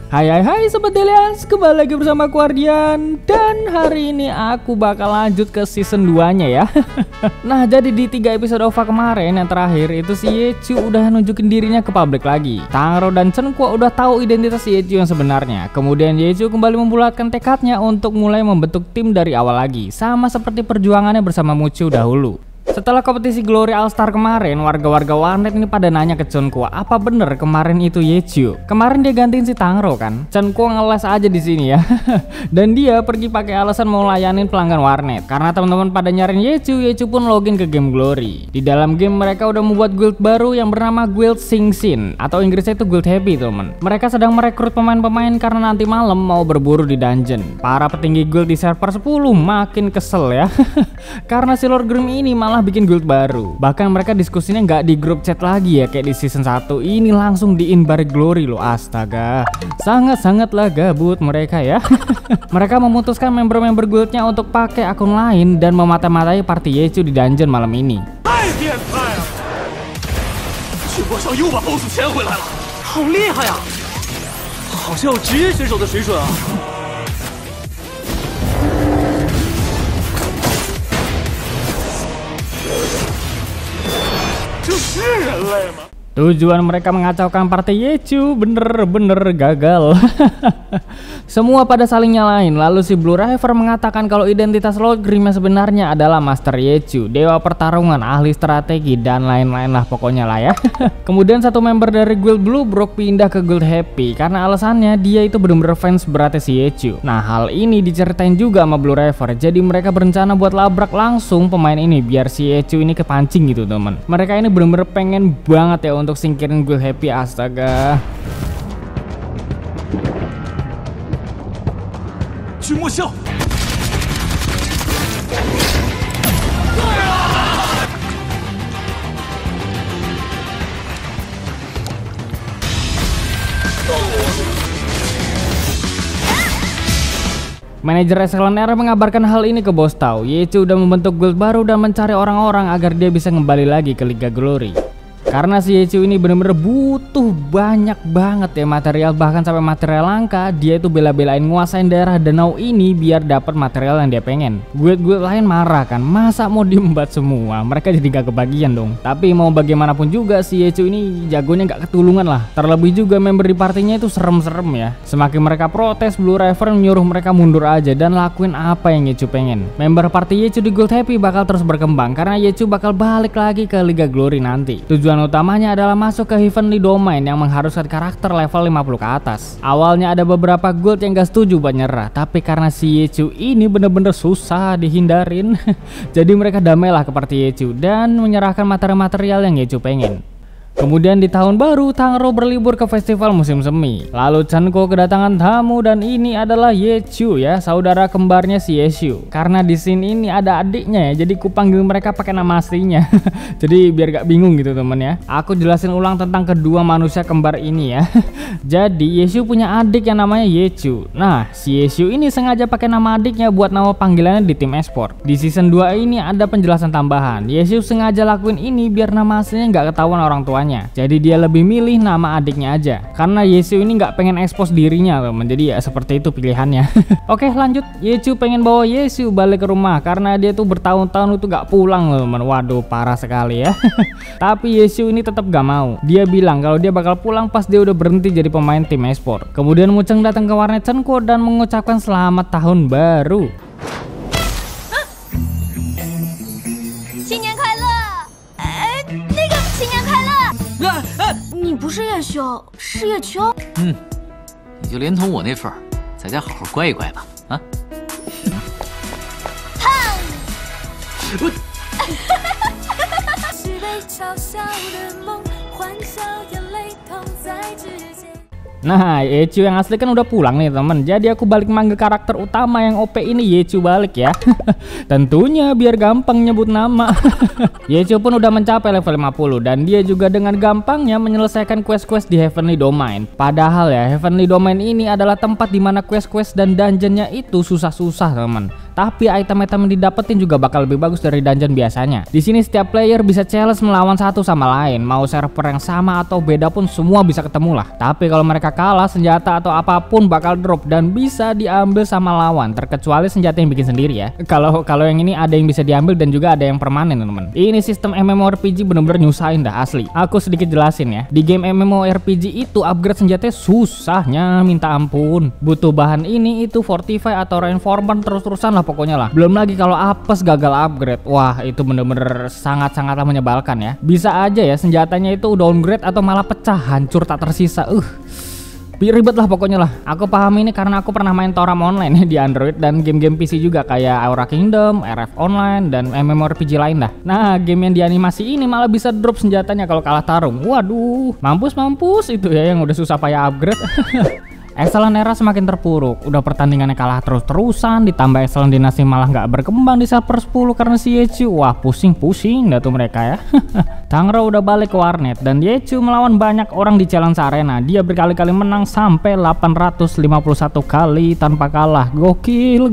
Hai Sobat Delians, kembali lagi bersama Guardian. Dan hari ini aku bakal lanjut ke season 2 nya ya. Nah, jadi di 3 episode OVA kemarin yang terakhir itu si Yechu udah nunjukin dirinya ke publik lagi. Tangrao dan Chen Kuo udah tahu identitas Yechu yang sebenarnya. Kemudian Yechu kembali membulatkan tekadnya untuk mulai membentuk tim dari awal lagi, sama seperti perjuangannya bersama Muchu dahulu. Setelah kompetisi Glory All Star kemarin, warga-warga warnet ini pada nanya ke Chen Kuo, apa bener kemarin itu Yechu? Kemarin dia gantiin si Tangrao kan? Chen Kuo ngeles aja di sini ya. Dan dia pergi pakai alasan mau layanin pelanggan warnet. Karena teman-teman pada nyariin Yechu, Yechu pun login ke game Glory. Di dalam game mereka udah membuat guild baru yang bernama Guild Sing Sin, atau Inggrisnya itu Guild Happy teman. Mereka sedang merekrut pemain-pemain karena nanti malam mau berburu di dungeon. Para petinggi guild di server 10 makin kesel ya. Karena si Lord Grim ini malah bikin guild baru. Bahkan mereka diskusinya nggak di grup chat lagi ya kayak di season 1. Ini langsung di inbar Glory loh, astaga. Sangat-sangatlah gabut mereka ya. Mereka memutuskan member-member guildnya untuk pakai akun lain dan memata-matai party Yechu di dungeon malam ini. Tujuan mereka mengacaukan partai Yechu bener-bener gagal. Semua pada saling nyalain. Lalu si Blue River mengatakan kalau identitas Lord Grim sebenarnya adalah Master Yechu, dewa pertarungan, ahli strategi, dan lain-lain lah pokoknya lah ya. Kemudian satu member dari Guild Blue Brook pindah ke Guild Happy karena alasannya dia itu bener-bener fans beratnya si Yechu. Nah, hal ini diceritain juga sama Blue River. Jadi mereka berencana buat labrak langsung pemain ini biar si Yechu ini kepancing gitu teman. Mereka ini bener-bener pengen banget ya untuk singkirin Guild Happy, astaga. Manajer SLNR mengabarkan hal ini ke bos Tao. Yechu udah membentuk guild baru dan mencari orang-orang agar dia bisa kembali lagi ke Liga Glory. Karena si Yechu ini bener-bener butuh banyak banget ya material, bahkan sampai material langka. Dia itu bela-belain nguasain daerah danau ini biar dapat material yang dia pengen. Guild-guild lain marah kan, masa mau diembat semua? Mereka jadi gak kebagian dong. Tapi mau bagaimanapun juga si Yechu ini jagonya gak ketulungan lah. Terlebih juga member di partinya itu serem-serem ya. Semakin mereka protes, Blue River menyuruh mereka mundur aja dan lakuin apa yang Yechu pengen. Member party Yechu di Guild Happy bakal terus berkembang karena Yechu bakal balik lagi ke Liga Glory nanti. Tujuan utamanya adalah masuk ke Heavenly Domain yang mengharuskan karakter level 50 ke atas. Awalnya ada beberapa guild yang gak setuju buat nyerah, tapi karena si Yechu ini bener-bener susah dihindarin, jadi mereka damailah ke party Yechu dan menyerahkan materi-material yang Yechu pengen. Kemudian di tahun baru, Tangrao berlibur ke festival musim semi. Lalu Chen Kuo kedatangan tamu dan ini adalah Yechu ya, saudara kembarnya si Yechu. Karena di sini ini ada adiknya ya, jadi ku panggil mereka pakai nama aslinya. Jadi biar gak bingung gitu temen ya. Aku jelasin ulang tentang kedua manusia kembar ini ya. Jadi Yechu punya adik yang namanya Yechu. Nah, si Yechu ini sengaja pakai nama adiknya buat nama panggilannya di tim esport. Di season 2 ini ada penjelasan tambahan. Yechu sengaja lakuin ini biar nama aslinya gak ketahuan orang tuanya. Jadi dia lebih milih nama adiknya aja karena Yechu ini nggak pengen expose dirinya teman. Jadi ya seperti itu pilihannya. Oke lanjut, Yechu pengen bawa Yechu balik ke rumah karena dia tuh bertahun-tahun itu nggak pulang teman. Waduh parah sekali ya. Tapi Yechu ini tetap gak mau. Dia bilang kalau dia bakal pulang pas dia udah berhenti jadi pemain tim esport. Kemudian Mucheng datang ke warnet Chen Kuo dan mengucapkan selamat tahun baru. 你不是叶修，是叶秋。你就连同我那份儿，在家好好乖一乖吧。啊！我。Nah, Yechu yang asli kan udah pulang nih temen. Jadi aku balik manggil karakter utama yang OP ini Yechu balik ya. Tentunya biar gampang nyebut nama. Yechu pun udah mencapai level 50 dan dia juga dengan gampangnya menyelesaikan quest-quest di Heavenly Domain. Padahal ya Heavenly Domain ini adalah tempat dimana quest-quest dan dungeonnya itu susah-susah temen. Tapi item-item yang didapetin juga bakal lebih bagus dari dungeon biasanya. Di sini setiap player bisa challenge melawan satu sama lain, mau server yang sama atau beda pun semua bisa ketemu lah. Tapi kalau mereka kalah, senjata atau apapun bakal drop dan bisa diambil sama lawan, terkecuali senjata yang bikin sendiri ya. Kalau yang ini ada yang bisa diambil dan juga ada yang permanen teman-teman. Ini sistem MMORPG bener-bener nyusahin dah asli. Aku sedikit jelasin ya. Di game MMORPG itu upgrade senjatanya susahnya minta ampun. Butuh bahan ini itu, fortify atau reinforcement terus-terusan lah pokoknya lah. Belum lagi kalau apes gagal upgrade. Wah, itu bener-bener sangat-sangatlah menyebalkan ya. Bisa aja ya senjatanya itu downgrade atau malah pecah, hancur tak tersisa. Ribet lah pokoknya lah. Aku paham ini karena aku pernah main Toram online di Android dan game-game PC juga kayak Aura Kingdom, RF Online, dan MMORPG lain dah. Nah, game yang dianimasi ini malah bisa drop senjatanya kalau kalah tarung. Waduh, mampus itu ya yang udah susah payah upgrade. Excellent Era semakin terpuruk. Udah pertandingannya kalah terus-terusan, ditambah Excellent Dynasty malah nggak berkembang di server 10 karena si Yechu. Wah, pusing-pusing dah tuh mereka ya. Tangra udah balik ke warnet dan Yechu melawan banyak orang di challenge arena. Dia berkali-kali menang sampai 851 kali tanpa kalah. Gokil.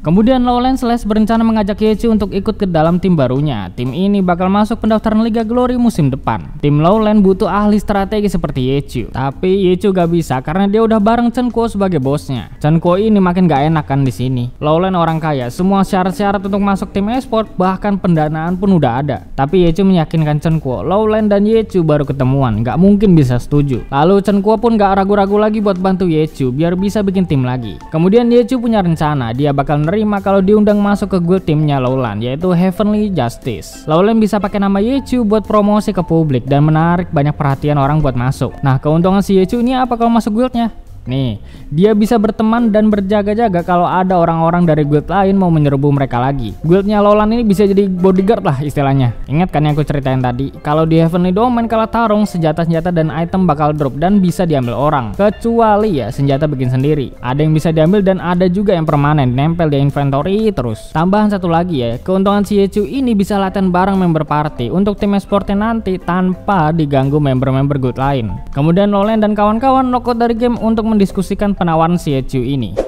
Kemudian Lowland Slash berencana mengajak Yechu untuk ikut ke dalam tim barunya. Tim ini bakal masuk pendaftaran Liga Glory musim depan. Tim Lowland butuh ahli strategi seperti Yechu. Tapi Yechu gak bisa karena dia udah bareng Chen Kuo sebagai bosnya. Chen Kuo ini makin gak enak kan di sini. Lowland orang kaya, semua syarat-syarat untuk masuk tim esport bahkan pendanaan pun udah ada. Tapi Yechu meyakinkan Chen Kuo, Lowland dan Yechu baru ketemuan, gak mungkin bisa setuju. Lalu Chen Kuo pun gak ragu-ragu lagi buat bantu Yechu biar bisa bikin tim lagi. Kemudian Yechu punya rencana, dia bakal nerima kalau diundang masuk ke guild timnya Lowland, yaitu Heavenly Justice. Lowland bisa pakai nama Yechu buat promosi ke publik dan menarik banyak perhatian orang buat masuk. Nah, keuntungan si Yechu ini apa kalau masuk guildnya? Nih, dia bisa berteman dan berjaga-jaga kalau ada orang-orang dari guild lain mau menyerbu mereka lagi. Guildnya Lowland ini bisa jadi bodyguard lah istilahnya. Ingat kan yang aku ceritain tadi? Kalau di Heavenly Domain kalah tarung, senjata-senjata dan item bakal drop dan bisa diambil orang. Kecuali ya senjata bikin sendiri. Ada yang bisa diambil dan ada juga yang permanen, nempel di inventory terus. Tambahan satu lagi ya, keuntungan si Yechu ini bisa latihan bareng member party untuk tim esportnya nanti tanpa diganggu member-member guild lain. Kemudian Lowland dan kawan-kawan knockout dari game untuk mendiskusikan penawaran si Yechu ini.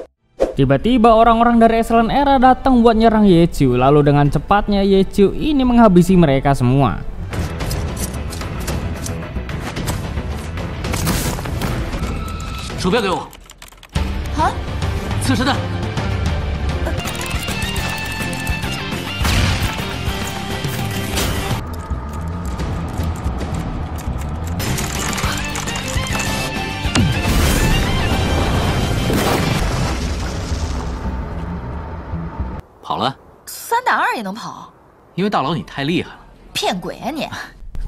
Tiba-tiba orang-orang dari Excellent Era datang buat nyerang Yechu. Lalu dengan cepatnya Yechu ini menghabisi mereka semua. Subiao给我。啊？刺蛇弹。跑了3打2也能跑？因为大佬你太厉害了。骗鬼啊你！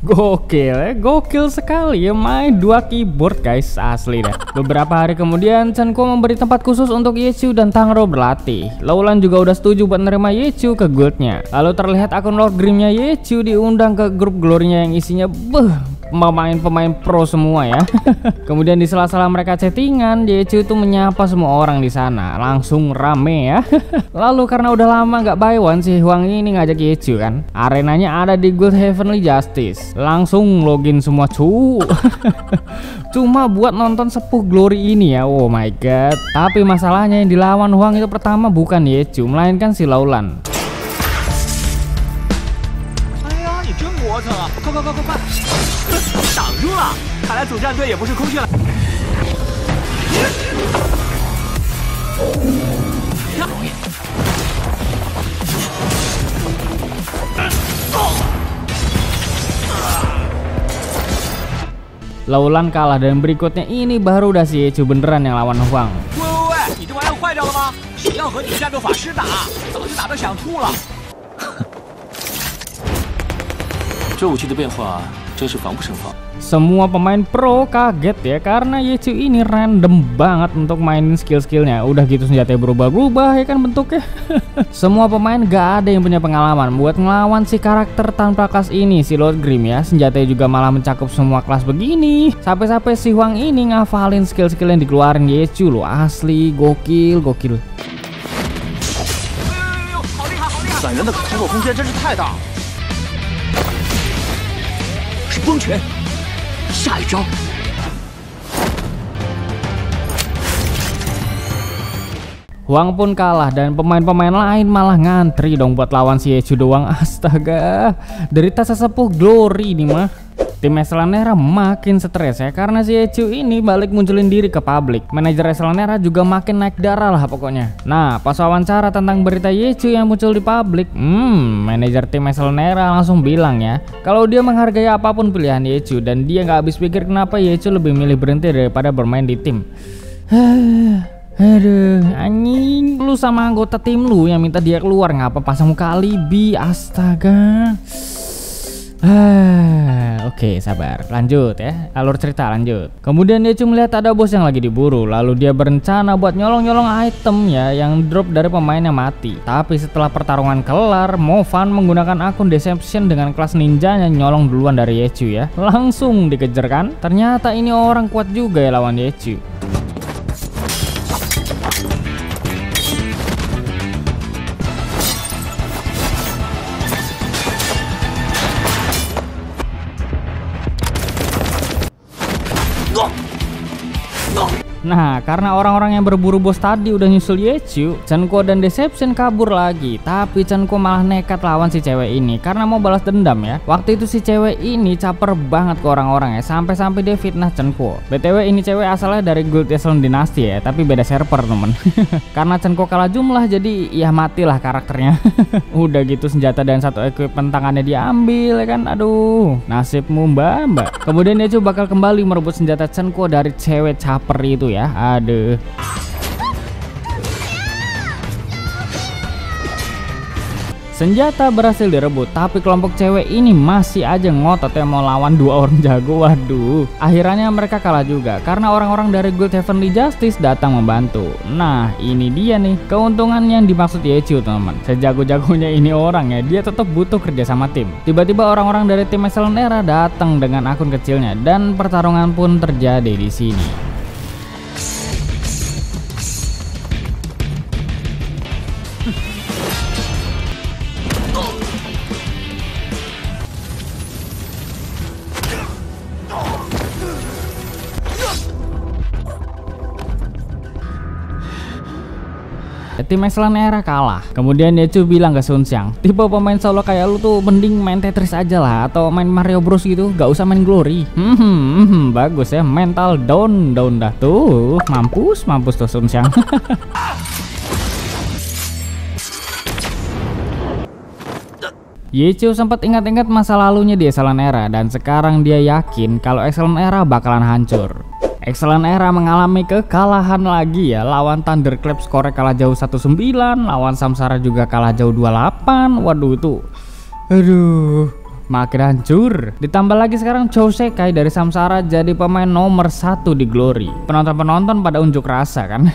Gokil sekali ya, main 2 keyboard guys, asli deh. Beberapa hari kemudian Chen Kuo memberi tempat khusus untuk Yechu dan Tangro berlatih. Lowland juga udah setuju buat menerima Yechu ke guildnya. Lalu terlihat akun Lord Grimnya Yechu diundang ke grup glorinya yang isinya pemain pro semua ya. Kemudian di sela-sela mereka chattingan, Yechu itu menyapa semua orang di sana, langsung rame ya. Lalu karena udah lama nggak buy one, si Huang ini ngajak Yechu kan. Arenanya ada di Guild Heavenly Justice. Langsung login semua cu. Cuma buat nonton sepuh glory ini ya. Oh my god. Tapi masalahnya yang dilawan Huang itu pertama bukan Yechu, melainkan si Lowland. 快！挡住了！看来主战队也不是空穴来。不容易。Lowland kalah dan berikutnya ini baru udah si Yechu beneran yang lawan Huang. 喂，你这玩意坏掉了吗？谁要和你战斗法师打？早就打得想吐了。这武器的变化真是防不胜防。 Semua pemain pro kaget ya karena Yechu ini random banget untuk mainin skill-skillnya. Udah gitu senjatanya berubah-ubah ya kan bentuknya. Semua pemain gak ada yang punya pengalaman buat ngelawan si karakter tanpa kelas ini, si Lord Grim ya. Senjatanya juga malah mencakup semua kelas begini. Sampai-sampai si Huang ini ngafalin skill-skill yang dikeluarin Yechu loh. Asli gokil. 伞人的操作空间真是太大了。是崩拳。下一招。 Huang pun kalah dan pemain-pemain lain malah ngantri dong buat lawan si Yechu doang. Astaga, derita sesepuh Glory nih mah. Tim Eslanera makin stres ya karena si Yechu ini balik munculin diri ke publik. Manajer Eslanera juga makin naik darah lah pokoknya. Nah, pas wawancara tentang berita Yechu yang muncul di publik, manajer tim Eslanera langsung bilang ya kalau dia menghargai apapun pilihan Yechu dan dia nggak habis pikir kenapa Yechu lebih milih berhenti daripada bermain di tim. Aduh, anjing, lu sama anggota tim lu yang minta dia keluar ngapa pasang muka alibi, astaga. Oke, sabar, lanjut ya, alur cerita lanjut. Kemudian dia cuma melihat ada bos yang lagi diburu, lalu dia berencana buat nyolong-nyolong item ya yang drop dari pemain yang mati. Tapi setelah pertarungan kelar, Movan menggunakan akun Deception dengan kelas ninjanya nyolong duluan dari Yechu ya. Langsung dikejar kan? Ternyata ini orang kuat juga ya lawan Yechu. Nah, karena orang-orang yang berburu bos tadi udah nyusul Yechu, Chen Kuo dan Deception kabur lagi. Tapi Chen Kuo malah nekat lawan si cewek ini karena mau balas dendam ya. Waktu itu si cewek ini caper banget ke orang-orang ya, sampai-sampai dia fitnah Chen Kuo. BTW ini cewek asalnya dari Guild Echelon Dynasty ya, tapi beda server temen. Karena Chen Kuo kalah jumlah jadi ya matilah karakternya. Udah gitu senjata dan satu equipment tangannya diambil ya kan. Aduh, nasibmu mbak. Kemudian Yechu bakal kembali merebut senjata Chen Kuo dari cewek caper itu ya. Aduh. Senjata berhasil direbut, tapi kelompok cewek ini masih aja ngotot ya mau lawan dua orang jago. Waduh, akhirnya mereka kalah juga karena orang-orang dari Guild Heavenly Justice datang membantu. Nah, ini dia nih keuntungan yang dimaksud Yechu teman. Sejago-jagonya ini orang ya, dia tetap butuh kerja sama tim. Tiba-tiba orang-orang dari tim Eslanera datang dengan akun kecilnya dan pertarungan pun terjadi di sini. Tim Eslanera kalah. Kemudian Yechu bilang ke Sun Xiang, tipe pemain solo kayak lu tuh mending main Tetris aja lah atau main Mario Bros gitu, gak usah main Glory. Bagus ya, mental down dah tuh. Mampus tuh Sun Xiang. Yechu sempat ingat-ingat masa lalunya di Eslanera dan sekarang dia yakin kalau Eslanera bakalan hancur. Eslanera mengalami kekalahan lagi ya, lawan Thunderclap skor kalah jauh 1-9, lawan Samsara juga kalah jauh 28. Waduh itu, aduh, makin hancur. Ditambah lagi sekarang Chou Sekai dari Samsara jadi pemain nomor 1 di Glory. Penonton-penonton pada unjuk rasa kan.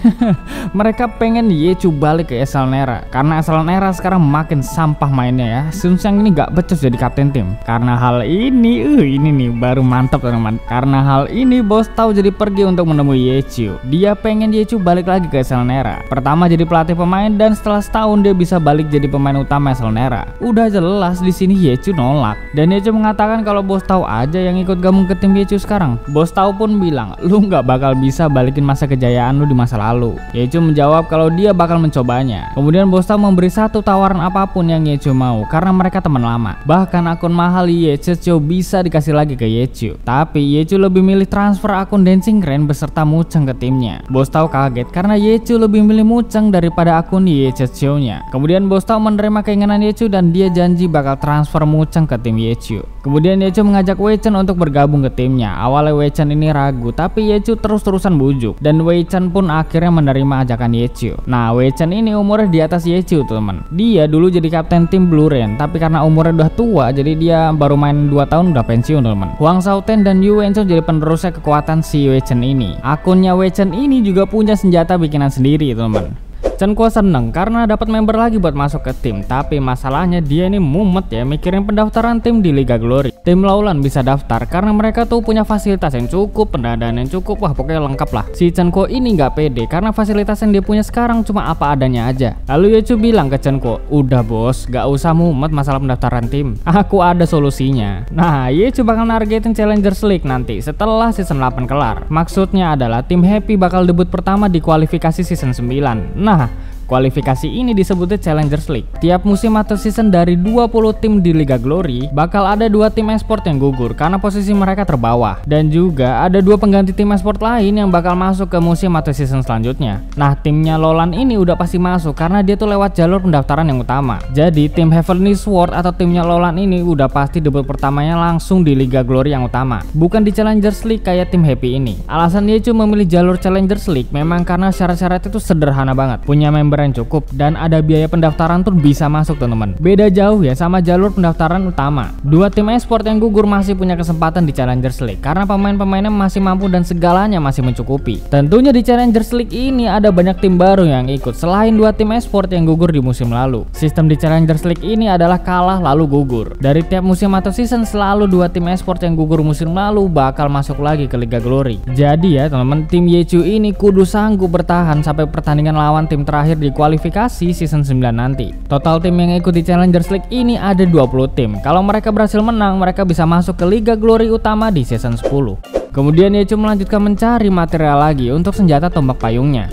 Mereka pengen Yechu balik ke Eslanera karena Eslanera sekarang makin sampah mainnya ya. Sun Xiang ini gak becus jadi kapten tim. Karena hal ini nih baru mantap teman-teman. Karena hal ini bos tahu jadi pergi untuk menemui Yechu. Dia pengen Yechu balik lagi ke Eslanera. Pertama jadi pelatih pemain dan setelah setahun dia bisa balik jadi pemain utama Eslanera. Udah jelas di sini Yechu nolak. Dan Yechu mengatakan kalau bos tahu aja yang ikut gabung ke tim Yechu sekarang. Bos tahu pun bilang, lu nggak bakal bisa balikin masa kejayaan lu di masa lalu. Yechu menjawab kalau dia bakal mencobanya. Kemudian bos tahu memberi satu tawaran apapun yang Yechu mau karena mereka teman lama. Bahkan akun mahal Yechu bisa dikasih lagi ke Yechu. Tapi Yechu lebih milih transfer akun Dancing Rain beserta Mucheng ke timnya. Bos tahu kaget karena Yechu lebih milih Mucheng daripada akun Yechu-nya. Kemudian bos tahu menerima keinginan Yechu dan dia janji bakal transfer Mucheng ke tim Yechu. Kemudian Yechu mengajak Wei Chen untuk bergabung ke timnya. Awalnya Wei Chen ini ragu, tapi Yechu terus-terusan bujuk dan Wei Chen pun akhirnya menerima ajakan Yechu. Nah, Wei Chen ini umurnya di atas Yechu teman. Dia dulu jadi kapten tim Blue Rain, tapi karena umurnya udah tua jadi dia baru main 2 tahun udah pensiun teman. Huang Shaoten dan Yu Wenchong jadi penerusnya kekuatan si Wei Chen ini. Akunnya Wei Chen ini juga punya senjata bikinan sendiri teman. Chen Kuo seneng karena dapat member lagi buat masuk ke tim, tapi masalahnya dia ini mumet ya mikirin pendaftaran tim di Liga Glory. Tim Laulan bisa daftar karena mereka tuh punya fasilitas yang cukup, pendanaan yang cukup, wah pokoknya lengkap lah. Si Chen Kuo ini nggak pede karena fasilitas yang dia punya sekarang cuma apa adanya aja. Lalu Yechu bilang ke Chen Kuo, udah bos, gak usah mumet masalah pendaftaran tim, aku ada solusinya. Nah, Yechu bakal nargetin Challengers League nanti setelah season 8 kelar. Maksudnya adalah tim Happy bakal debut pertama di kualifikasi season 9. Nah, kualifikasi ini disebutnya Challengers League. Tiap musim atau season dari 20 tim di Liga Glory bakal ada 2 tim esport yang gugur karena posisi mereka terbawah, dan juga ada 2 pengganti tim esport lain yang bakal masuk ke musim atau season selanjutnya. Nah, timnya Lolan ini udah pasti masuk karena dia tuh lewat jalur pendaftaran yang utama. Jadi tim Heavenly Sword atau timnya Lolan ini udah pasti debut pertamanya langsung di Liga Glory yang utama, bukan di Challengers League kayak tim Happy ini. Alasan dia cuma memilih jalur Challengers League memang karena syarat-syarat itu sederhana banget, punya member yang cukup dan ada biaya pendaftaran tuh bisa masuk teman-teman. Beda jauh ya sama jalur pendaftaran utama. 2 tim esport yang gugur masih punya kesempatan di Challengers League karena pemain-pemainnya masih mampu dan segalanya masih mencukupi. Tentunya di Challengers League ini ada banyak tim baru yang ikut selain 2 tim esport yang gugur di musim lalu. Sistem di Challengers League ini adalah kalah lalu gugur. Dari tiap musim atau season selalu 2 tim esport yang gugur musim lalu bakal masuk lagi ke Liga Glory. Jadi ya teman-teman, tim Yechu ini kudu sanggup bertahan sampai pertandingan lawan tim terakhir di kualifikasi season 9 nanti. Total tim yang ikut di Challengers League ini ada 20 tim. Kalau mereka berhasil menang, mereka bisa masuk ke Liga Glory utama di season 10. Kemudian Yechu melanjutkan mencari material lagi untuk senjata tombak payungnya.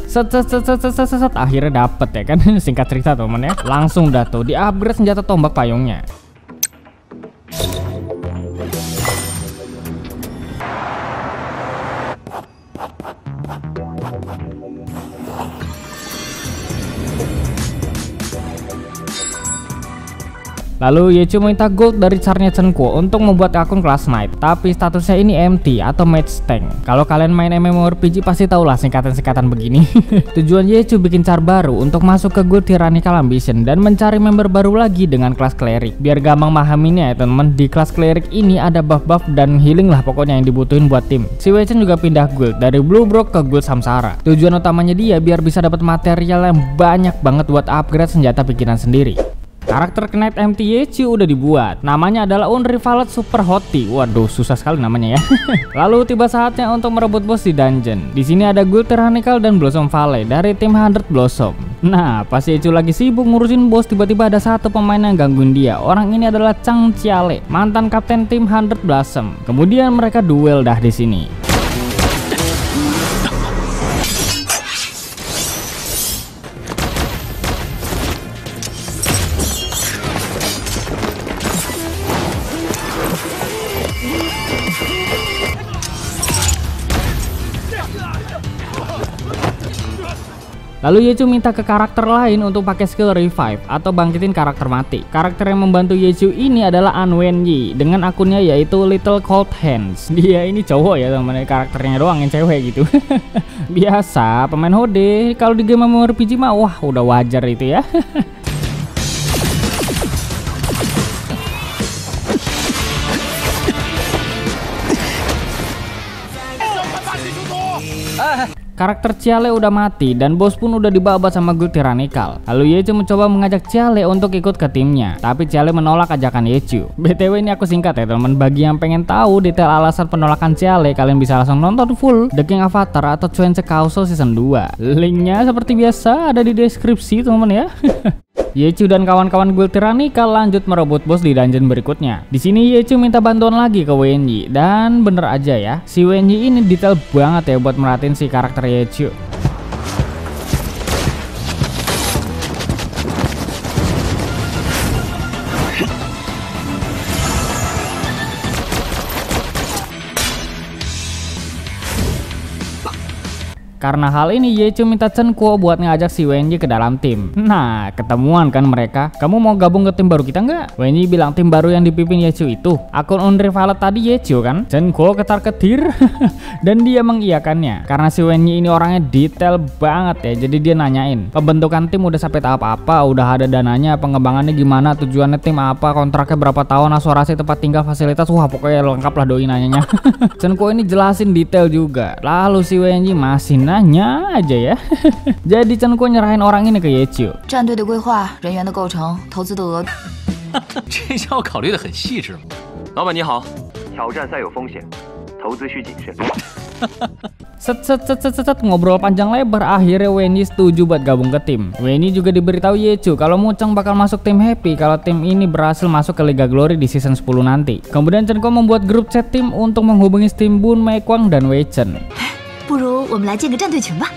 Akhirnya dapet ya kan. Singkat cerita teman ya, langsung dah tuh di upgrade senjata tombak payungnya. Lalu Yechu minta gold dari carnya Chen Kuo untuk membuat akun kelas Knight, tapi statusnya ini MT atau Match Tank. Kalau kalian main MMORPG pasti tahulah singkatan-singkatan begini. Tujuan Yechu bikin car baru untuk masuk ke guild Tyrannical Ambition dan mencari member baru lagi dengan kelas Cleric. Biar gampang mahaminnya ya teman-teman, di kelas Cleric ini ada buff-buff dan healing lah pokoknya yang dibutuhin buat tim. Si Wei Chen juga pindah guild dari Blue Brook ke guild Samsara. Tujuan utamanya dia biar bisa dapat material yang banyak banget buat upgrade senjata bikinan sendiri. Karakter Knight MT Yechu udah dibuat. Namanya adalah Unrivaled Super Hottie. Waduh, susah sekali namanya ya. Lalu tiba saatnya untuk merebut bos di dungeon. Di sini ada Guild Tyrannical dan Blossom Valley dari tim 100 Blossom. Nah, pas Yechu lagi sibuk ngurusin bos, tiba-tiba ada satu pemain yang gangguin dia. Orang ini adalah Chang Chiale, mantan kapten tim 100 Blossom. Kemudian mereka duel dah di sini. Lalu Yechu minta ke karakter lain untuk pakai skill revive atau bangkitin karakter mati. Karakter yang membantu Yechu ini adalah An Wenyi dengan akunnya yaitu Little Cold Hands. Dia ini cowok ya teman-teman, karakternya doang yang cewek gitu. Biasa pemain Hode kalau di game MMORPG mah wah udah wajar itu ya. Karakter Chiale udah mati dan bos pun udah dibabat sama Guild Tyrannical. Lalu Yechu mencoba mengajak Chiale untuk ikut ke timnya, tapi Chiale menolak ajakan Yechu. BTW ini aku singkat ya teman, bagi yang pengen tahu detail alasan penolakan Chiale, kalian bisa langsung nonton full The King Avatar atau Chuenche Kauso season 2. Linknya seperti biasa ada di deskripsi teman ya. Yechu dan kawan-kawan Guild Tyrannical lanjut merebut bos di dungeon berikutnya. Di sini Yechu minta bantuan lagi ke Wenyi, dan bener aja ya, si Wenyi ini detail banget ya buat merhatiin si karakter Yechu. Karena hal ini Yechu minta Chen Kuo buat ngajak si Wenyi ke dalam tim. Nah, ketemuan kan mereka. Kamu mau gabung ke tim baru kita nggak? Wenyi bilang tim baru yang dipimpin Yechu itu akun Unrivaled tadi Yechu kan? Chen Kuo ketar-ketir dan dia mengiyakannya. Karena si Wenyi ini orangnya detail banget ya. Jadi dia nanyain, pembentukan tim udah sampai tahap apa? Udah ada dananya, pengembangannya gimana? Tujuannya tim apa? Kontraknya berapa tahun? Asuransi tempat tinggal, fasilitas? Wah, pokoknya lengkap lah doi nanyanya. Chen Kuo ini jelasin detail juga. Lalu si Wenyi masih nanya aja ya. Jadi Chenko nyerahin orang ini ke Yechiu. 战队的规划、人员的构成、投资的额度。这下我考虑得很细致嘛。老板你好，挑战赛有风险，投资需谨慎。 Set ngobrol panjang lebar, akhirnya Wenyi setuju buat gabung ke tim. Wenyi juga diberitahu Yechiu kalau Muchang bakal masuk tim Happy kalau tim ini berhasil masuk ke Liga Glory di season 10 nanti. Kemudian Chenko membuat grup chat tim untuk menghubungi Steam Boon, Mei Kwang, dan Wei Chen. 不如我们来建个战队群吧。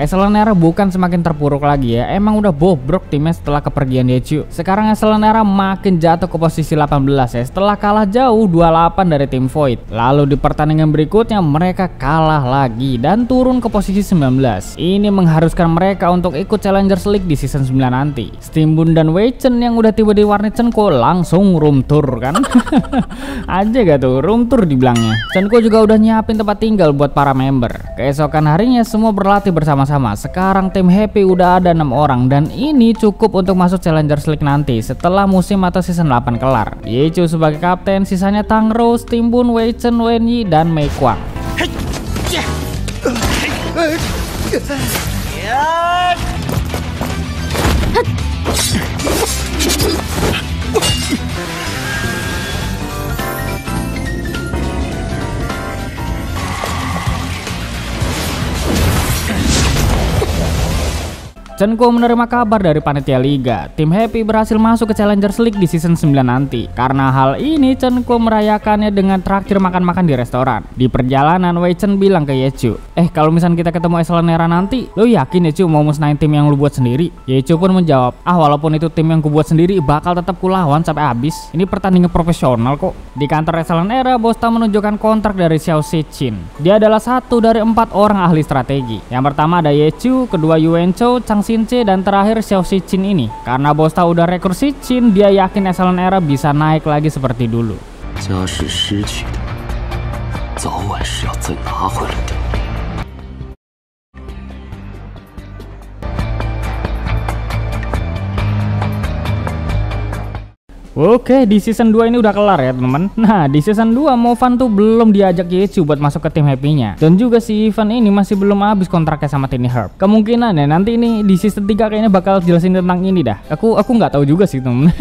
Excellent Era bukan semakin terpuruk lagi ya, emang udah bobrok timnya setelah kepergian Yechiu. Sekarang Excellent Era makin jatuh ke posisi 18 ya, setelah kalah jauh 28 dari tim Void. Lalu di pertandingan berikutnya mereka kalah lagi dan turun ke posisi 19. Ini mengharuskan mereka untuk ikut Challengers League di season 9 nanti. Steam Boon dan Wei Chen yang udah tiba di warnet Chenko langsung room tour kan. Aja gak tuh, room tour dibilangnya. Chenko juga udah nyiapin tempat tinggal buat para member. Keesokan harinya semua berlatih bersama-sama. Sekarang tim Happy udah ada 6 orang dan ini cukup untuk masuk Challengers League nanti setelah musim atau season 8 kelar. Yechiu sebagai kapten, sisanya Tang Rou, Steam Boon, Wei Chen, Wenyi, dan Mei Kwang. Chenko menerima kabar dari panitia liga, tim Happy berhasil masuk ke Challengers League di season 9 nanti. Karena hal ini Chenko merayakannya dengan traktir makan-makan di restoran. Di perjalanan Wei Chen bilang ke Yechiu, kalau misalnya kita ketemu Excellent Era nanti, lo yakin Yechiu mau musnahin tim yang lo buat sendiri? Yechiu pun menjawab, walaupun itu tim yang ku buat sendiri bakal tetap kulawan sampai habis. Ini pertandingan profesional kok. Di kantor Excellent Era, Bos Tau menunjukkan kontrak dari Xiao Shichin. Dia adalah satu dari 4 orang ahli strategi. Yang pertama ada Yechiu, kedua Yuan Chou, Chang Xinche, dan terakhir Xiao Shichin ini. Karena Bos Tau udah rekrut Shichin, dia yakin Excellent Era bisa naik lagi seperti dulu. Oke, di season 2 ini udah kelar ya teman-teman. Nah, di season 2 Movan tuh belum diajak Yechiu buat masuk ke tim Happy-nya. Dan juga si Ivan ini masih belum habis kontraknya sama Tiny Herb. Kemungkinan ya nanti ini di season 3 kayaknya bakal jelasin tentang ini dah. Aku nggak tahu juga sih temen.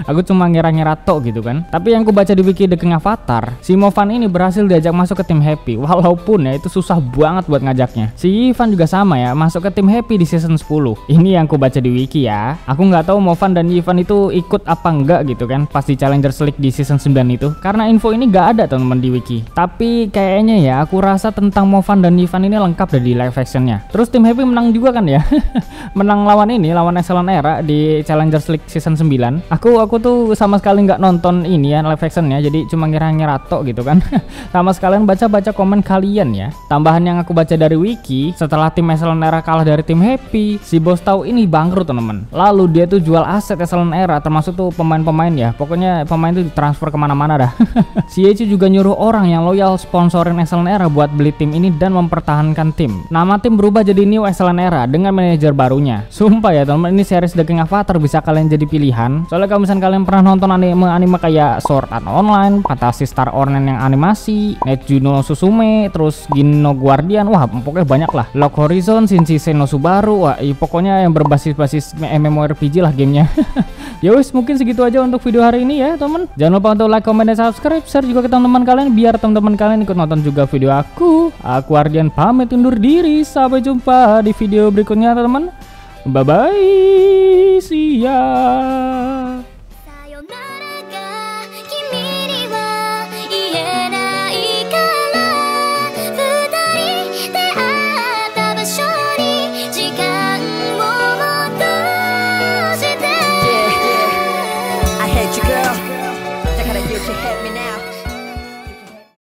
Aku cuma ngira-ngira tok gitu kan. Tapi yang aku baca di wiki The King Avatar, si Movan ini berhasil diajak masuk ke tim Happy. Walaupun ya itu susah banget buat ngajaknya. Si Ivan juga sama ya, masuk ke tim Happy di season 10. Ini yang aku baca di wiki ya. Aku nggak tahu Movan dan Ivan itu ikut apa enggak gitu kan pas di Challengers League di season 9 itu, karena info ini gak ada teman-teman di wiki. Tapi kayaknya ya aku rasa tentang Movan dan Ivan ini lengkap dari live actionnya. Terus tim Happy menang juga kan ya. Menang lawan Excellent Era di Challengers League season 9. Aku tuh sama sekali nggak nonton ini ya live actionnya, jadi cuma ngira-ngira tok gitu kan. Sama sekalian baca-baca komen kalian ya. Tambahan yang aku baca dari wiki, setelah tim Excellent Era kalah dari tim Happy, si Bos Tau ini bangkrut teman-teman. Lalu dia tuh jual aset Excellent Era, termasuk tuh pemain-pemain ya. Pokoknya pemain itu ditransfer kemana-mana dah. Si Yechiu juga nyuruh orang yang loyal sponsorin Excellent Era buat beli tim ini dan mempertahankan tim. Nama tim berubah jadi New Excellent Era dengan manajer barunya. Sumpah ya teman-teman, ini series The King Avatar bisa kalian jadi pilihan. Soalnya kalau misalnya kalian pernah nonton anime kayak Sword Art Online, Fantasy Star Online yang animasi, Netjuno Susume, terus Gino Guardian, wah pokoknya banyak lah. Log Horizon, Shinji no Subaru, wah pokoknya yang berbasis MMORPG lah gamenya. Ya wis, mungkin segitu aja untuk video hari ini ya teman. Jangan lupa untuk like, comment, dan subscribe, share juga ke teman-teman kalian biar teman-teman kalian ikut nonton juga video aku. Aku Ardian pamit undur diri, sampai jumpa di video berikutnya teman-teman. Bye bye, see ya.